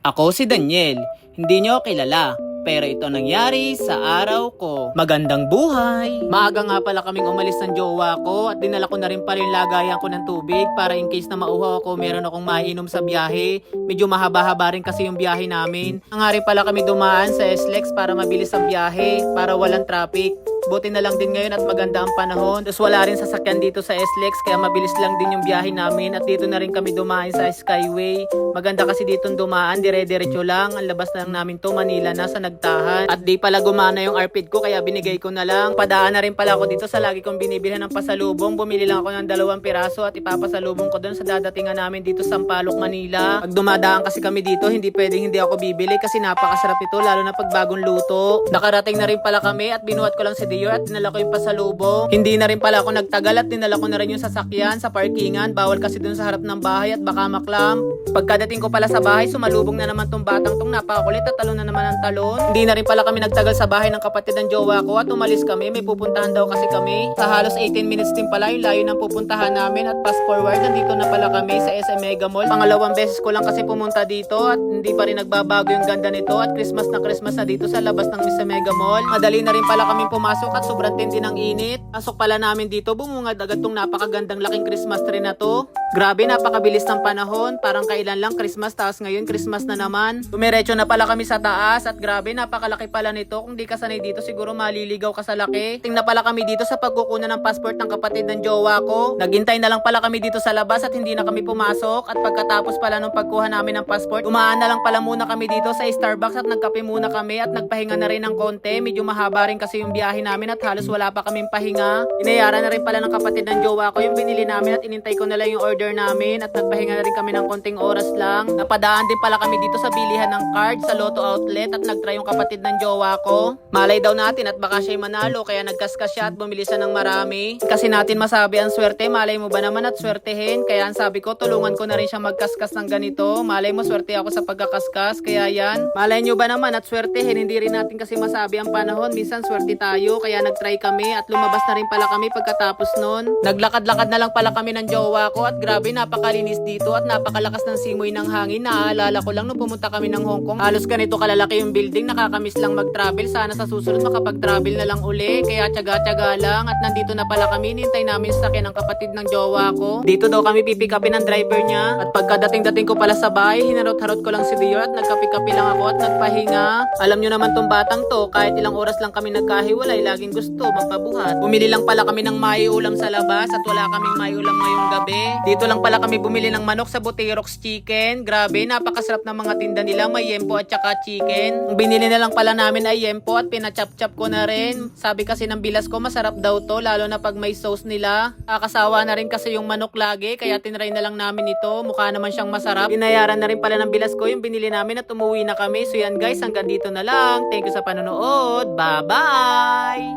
Ako si Daniel, hindi nyo kilala, pero ito nangyari sa araw ko. Magandang buhay! Maaga nga pala kaming umalis ng jowa ko at dinala ko na rin pala yung lagayan ko ng tubig para in case na mauhaw ako meron akong maiinom sa biyahe. Medyo mahaba-haba rin kasi yung biyahe namin. Nga rin pala kami dumaan sa SLEX para mabilis ang biyahe, para walang traffic. Buti na lang din ngayon at maganda ang panahon. Tapos wala rin sasakyan dito sa SLEX kaya mabilis lang din yung biyahe namin. At dito na rin kami dumaan sa Skyway. Maganda kasi dito dumaan, dire-diretso lang. Ang labas na lang namin to, Manila na sa Nagtahan. At di pala gumana yung RPid ko kaya binigay ko na lang. Padaan na rin pala ako dito sa lagi kong binibilhan ng pasalubong. Bumili lang ako ng 2 piraso at ipapasalubong ko doon sa dadatingan namin dito sa Sampaloc, Manila. Pag dumadaan kasi kami dito, hindi pwedeng hindi ako bibili kasi napakasarap ito lalo na pag bagong luto. Nakarating na rin pala kami at binuhat ko lang si Dior at dinala ko yung pasalubong. Hindi na rin pala ako nagtagal at dinala ko na rin yung sasakyan sa parkingan. Bawal kasi dun sa harap ng bahay at baka maklam. Pagkadating ko pala sa bahay, sumalubong na naman tong batang tong napakakulit at talon na naman ang talon. Hindi na rin pala kami nagtagal sa bahay ng kapatid ng jowa ko at umalis kami. May pupuntahan daw kasi kami. Sa halos 18 minutes din pala yung layo ng pupuntahan namin at fast forward, nandito na pala kami sa SM Mega Mall. Pangalawang beses ko lang kasi pumunta dito at hindi pa rin nagbabago yung ganda nito at Christmas na dito sa labas ng SM Mega Mall. Madali na rin pala kami pumasok at sobrang tindi ng init. Pasok pala namin dito, bumungad agad tong napakagandang laking Christmas tree na to. Grabe, napakabilis ng panahon. Parang kailan lang Christmas, tapos ngayon Christmas na naman. Dumiretso na pala kami sa taas at grabe, napakalaki pala nito. Kung di ka sanay dito, siguro maliligaw ka sa laki. Tingnan pala kami dito sa pagkukunan ng passport ng kapatid ng jowa ko. Naghintay na lang pala kami dito sa labas at hindi na kami pumasok. At pagkatapos pala nung pagkuha namin ng passport, umaan na lang pala muna kami dito sa Starbucks at nagkape muna kami at nagpahinga na rin ng konti. Medyo mahaba rin kasi yung biyahe namin at halos wala pa kaming pahinga. Inayaran na rin pala ng kapatid ng jowa ko yung binili namin at inintay ko na lang yung order namin at nagpahinga na rin kami ng konting oras lang. Napadaan din pala kami dito sa bilihan ng card sa Lotto Outlet at nagtry yung kapatid ng jowa ko. Malay daw natin at baka siya'y manalo kaya nagkaskas siya at bumili siya ng marami. Kasi natin masabi ang swerte, malay mo ba naman at swertehin? Kaya ang sabi ko, tulungan ko na rin siya magkaskas ng ganito. Malay mo swerte ako sa pagkakaskas, kaya yan. Malay nyo ba naman at swertehin? Hindi rin natin kasi masabi ang panahon. Minsan swerte tayo kaya nagtry kami at lumabas na rin pala kami pagkatapos nun. Naglakad-lakad na lang pala kami ng jowa ko at grabe napakalinis dito at napakalakas ng simoy ng hangin. Naaalala ko lang nung pumunta kami ng Hong Kong. Halos ganito kalalaki yung building, nakakamiss lang mag-travel. Sana sa susunod makapag-travel na lang uli. Kaya tiyaga-tiyaga lang at nandito na pala kami. Nintay namin sa akin ng kapatid ng jowa ko. Dito daw kami pipikapin ng driver niya. At pagkadating-dating ko pala sa bahay, hinarot-harot ko lang si Dior at nagkapi-kapi lang ako at nagpahinga. Alam nyo naman tong batang to, kahit ilang oras lang kami nagkahiwalay, laging gusto magpabuhat. Bumili lang pala kami ng maiulam sa labas at wala kaming maiulam ngayong gabi. Dito lang pala kami bumili ng manok sa Buterox Chicken. Grabe, napakasarap ng mga tinda nila. May yempo at saka chicken. Ang binili na lang pala namin ay yempo at pinachop-chop ko na rin. Sabi kasi ng bilas ko masarap daw to, lalo na pag may sauce nila. Kakasawa na rin kasi yung manok lagi, kaya tinry na lang namin ito. Mukha naman siyang masarap. Binayaran na rin pala ng bilas ko yung binili namin at umuwi na kami. So yan guys, hanggang dito na lang. Thank you sa panonood. Bye-bye!